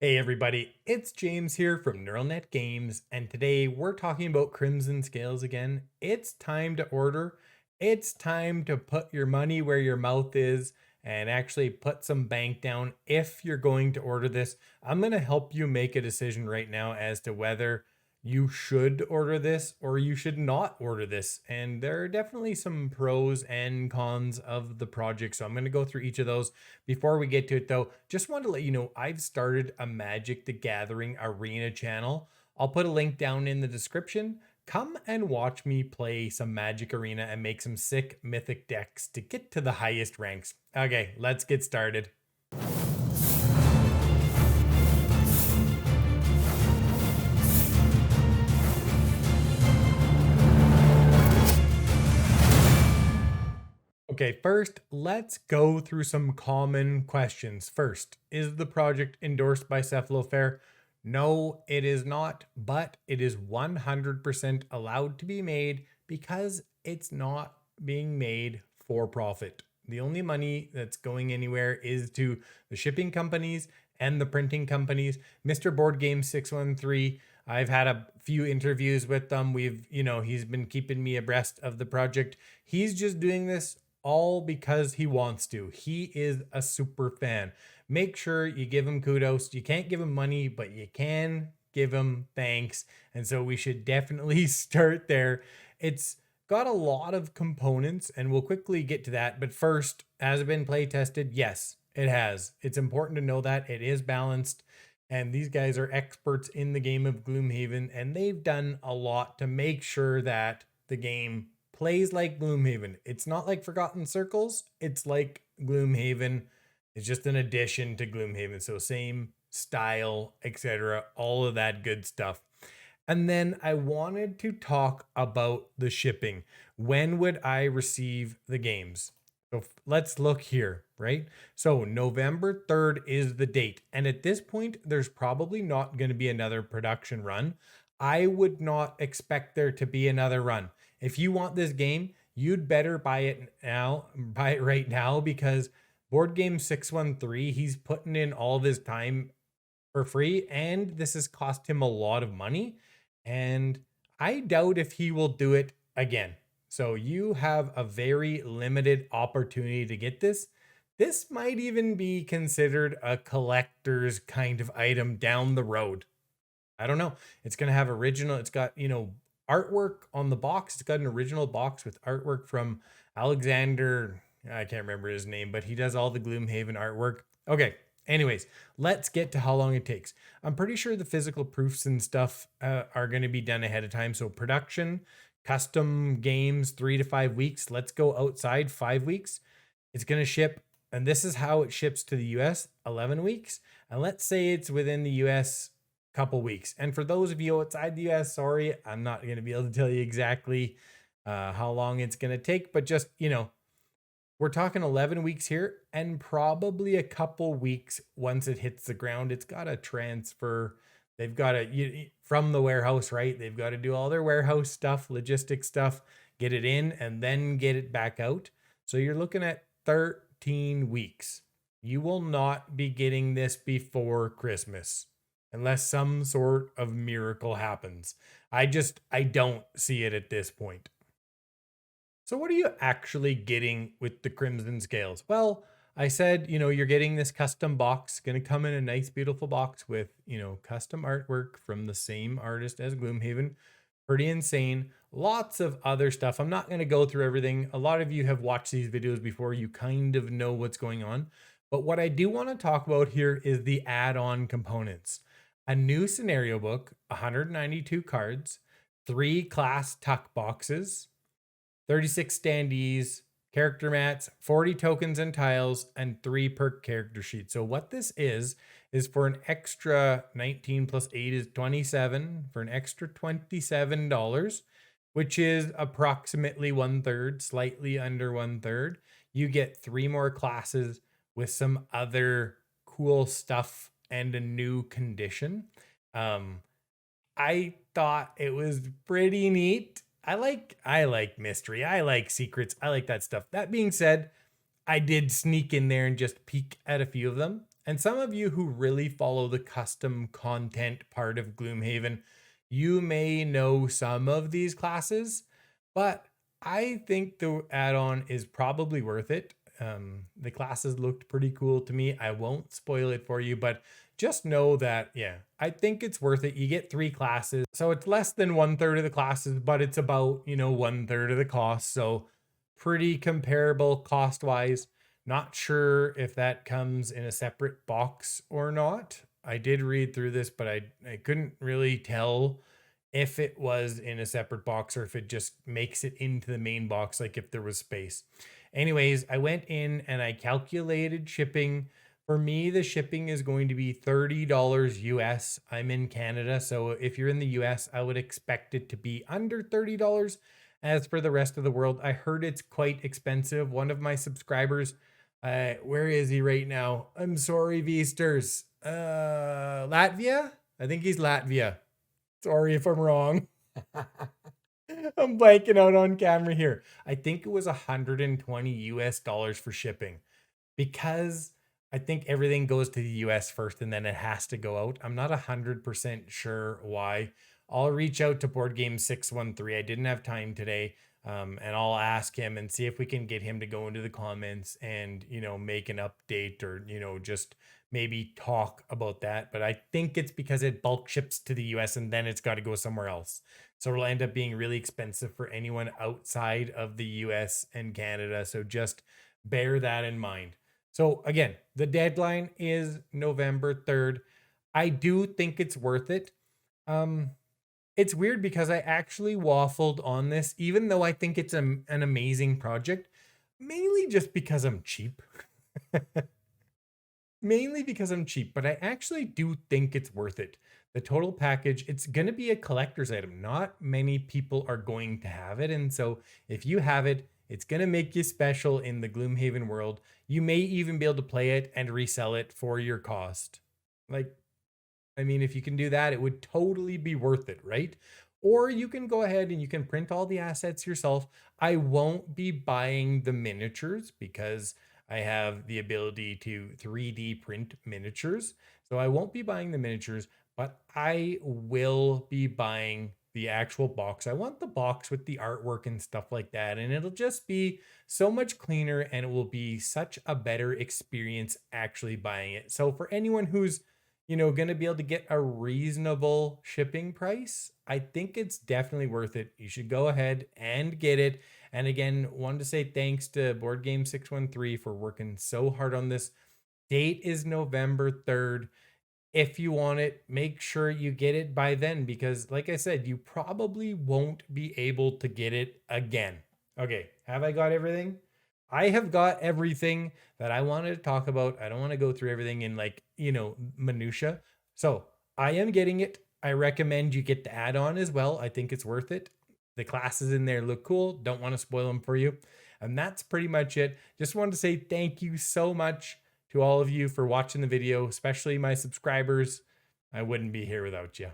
Hey everybody, it's James here from NeuralNet Games, and today we're talking about Crimson Scales again. It's time to order. It's time to put your money where your mouth is and actually put some bank down if you're going to order this. I'm going to help you make a decision right now as to whether you should order this or you should not order this. And there are definitely some pros and cons of the project. So I'm going to go through each of those. Before we get to it though, just want to let you know I've started a Magic the Gathering arena channel. I'll put a link down in the description. Come and watch me play some Magic Arena and make some sick mythic decks to get to the highest ranks. Okay, let's get started. Okay, first, let's go through some common questions. First, is the project endorsed by Cephalofair? No, it is not, but it is 100% allowed to be made because it's not being made for profit. The only money that's going anywhere is to the shipping companies and the printing companies. Mr. Board Game 613, I've had a few interviews with them. He's been keeping me abreast of the project. He's just doing this all because he wants to. He is a super fan. Make sure you give him kudos. You can't give him money, but you can give him thanks. And so we should definitely start there. It's got a lot of components and we'll quickly get to that. But first, has it been play tested? Yes, it has. It's important to know that it is balanced. And these guys are experts in the game of Gloomhaven, and they've done a lot to make sure that the game plays like Gloomhaven. It's not like Forgotten Circles. It's like Gloomhaven. It's just an addition to Gloomhaven. So same style, etc. All of that good stuff. And then I wanted to talk about the shipping. When would I receive the games? So let's look here, right? So November 3rd is the date. And at this point, there's probably not going to be another production run. I would not expect there to be another run. If you want this game, you'd better buy it right now, because Board Game 613, he's putting in all of his time for free, and this has cost him a lot of money. And I doubt if he will do it again. So you have a very limited opportunity to get this. This might even be considered a collector's kind of item down the road. I don't know. It's going to have original, it's got, artwork on the box. It's got an original box with artwork from Alexander. I can't remember his name, but he does all the Gloomhaven artwork. Okay. Anyways, let's get to how long it takes. I'm pretty sure the physical proofs and stuff are going to be done ahead of time. So production, custom games, 3 to 5 weeks. Let's go outside 5 weeks. It's going to ship, and this is how it ships to the US, 11 weeks. And let's say it's within the US couple weeks. And for those of you outside the US, sorry, I'm not going to be able to tell you exactly how long it's going to take, but just, we're talking 11 weeks here, and probably a couple weeks once it hits the ground. It's got to transfer. They've got to, from the warehouse, right? They've got to do all their warehouse stuff, logistic stuff, get it in, and then get it back out. So you're looking at 13 weeks. You will not be getting this before Christmas unless some sort of miracle happens. I don't see it at this point. So what are you actually getting with the Crimson Scales? Well, I said, you're getting this custom box, going to come in a nice, beautiful box with, custom artwork from the same artist as Gloomhaven. Pretty insane. Lots of other stuff. I'm not going to go through everything. A lot of you have watched these videos before. You kind of know what's going on. But what I do want to talk about here is the add-on components. A new scenario book, 192 cards, 3 class tuck boxes, 36 standees, character mats, 40 tokens and tiles, and 3 perk character sheets. So what this is for an extra 19 plus 8 is 27, for an extra $27, which is approximately 1/3, slightly under 1/3. You get 3 more classes with some other cool stuff and a new condition. I thought it was pretty neat. I like mystery. I like secrets. I like that stuff. That being said, I did sneak in there and just peek at a few of them. And some of you who really follow the custom content part of Gloomhaven, you may know some of these classes, but I think the add-on is probably worth it. The classes looked pretty cool to me. I won't spoil it for you, but just know that, yeah, I think it's worth it. You get 3 classes, so it's less than 1/3 of the classes, but it's about, 1/3 of the cost. So pretty comparable cost-wise. Not sure if that comes in a separate box or not. I did read through this, but I couldn't really tell if it was in a separate box or if it just makes it into the main box, like if there was space. Anyways, I went in and I calculated shipping. For me, the shipping is going to be $30 US. I'm in Canada, so if you're in the US, I would expect it to be under $30. As for the rest of the world, I heard it's quite expensive. One of my subscribers, where is he right now? I'm sorry, Veasters. Latvia? I think he's Latvia. Sorry if I'm wrong. I'm blanking out on camera here. I think it was 120 US dollars for shipping because I think everything goes to the US first and then it has to go out. I'm not 100% sure why. I'll reach out to Board Game 613. I didn't have time today. And I'll ask him and see if we can get him to go into the comments and, make an update or, just maybe talk about that. But I think it's because it bulk ships to the US and then it's got to go somewhere else. So it'll end up being really expensive for anyone outside of the US and Canada. So just bear that in mind. So again, the deadline is November 3rd. I do think it's worth it. It's weird because I actually waffled on this, even though I think it's an amazing project, mainly just because I'm cheap. Mainly because I'm cheap, but I actually do think it's worth it. The total package, it's going to be a collector's item. Not many people are going to have it. And so if you have it, it's going to make you special in the Gloomhaven world. You may even be able to play it and resell it for your cost. If you can do that, it would totally be worth it, right? Or you can go ahead and you can print all the assets yourself. I won't be buying the miniatures because I have the ability to 3D print miniatures. So I won't be buying the miniatures, but I will be buying the actual box. I want the box with the artwork and stuff like that. And it'll just be so much cleaner and it will be such a better experience actually buying it. So for anyone who's going to be able to get a reasonable shipping price, I think it's definitely worth it. You should go ahead and get it. And again, wanted to say thanks to Board Game 613 for working so hard on this. Date is November 3rd. If you want it, make sure you get it by then because like I said, you probably won't be able to get it again. Okay, have I got everything? I have got everything that I wanted to talk about. I don't want to go through everything in minutia. So I am getting it. I recommend you get the add-on as well. I think it's worth it. The classes in there look cool. Don't want to spoil them for you. And that's pretty much it. Just wanted to say thank you so much to all of you for watching the video, especially my subscribers. I wouldn't be here without you.